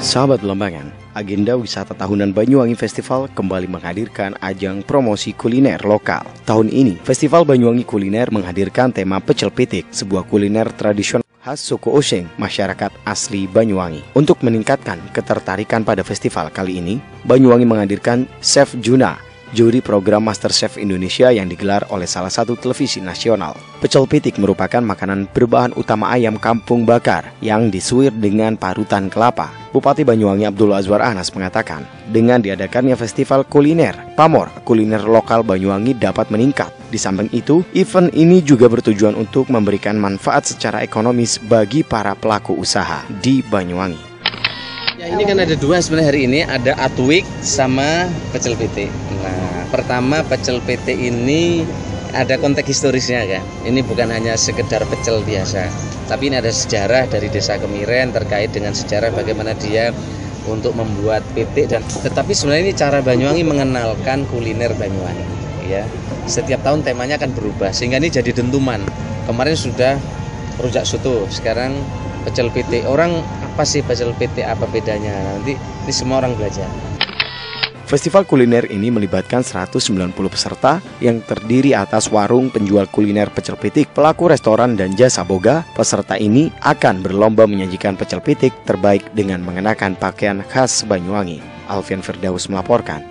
Sahabat Belambangan, agenda wisata tahunan Banyuwangi Festival kembali menghadirkan ajang promosi kuliner lokal. Tahun ini, Festival Banyuwangi Kuliner menghadirkan tema pecel pitik, sebuah kuliner tradisional khas suku Osing, masyarakat asli Banyuwangi. Untuk meningkatkan ketertarikan pada festival kali ini, Banyuwangi menghadirkan Chef Juna, juri program MasterChef Indonesia yang digelar oleh salah satu televisi nasional. Pecel pitik merupakan makanan berbahan utama ayam kampung bakar yang disuir dengan parutan kelapa. Bupati Banyuwangi Abdul Azwar Anas mengatakan, dengan diadakannya festival kuliner, pamor kuliner lokal Banyuwangi dapat meningkat. Di samping itu, event ini juga bertujuan untuk memberikan manfaat secara ekonomis bagi para pelaku usaha di Banyuwangi. Ya, ini kan ada dua sebenarnya hari ini, ada atuik sama pecel pitik. Nah, pertama pecel pitik ini ada konteks historisnya kan. Ini bukan hanya sekedar pecel biasa, tapi ini ada sejarah dari Desa Kemiren terkait dengan sejarah bagaimana dia untuk membuat pitik, dan tetapi sebenarnya ini cara Banyuwangi mengenalkan kuliner Banyuwangi. Ya, setiap tahun temanya akan berubah sehingga ini jadi dentuman. Kemarin sudah rujak soto, sekarang pecel pitik. Orang apa sih pecel pitik, apa bedanya? Nanti ini semua orang belajar. Festival kuliner ini melibatkan 190 peserta yang terdiri atas warung penjual kuliner pecel pitik, pelaku restoran dan jasa boga. Peserta ini akan berlomba menyajikan pecel pitik terbaik dengan mengenakan pakaian khas Banyuwangi. Alfian Firdaus melaporkan.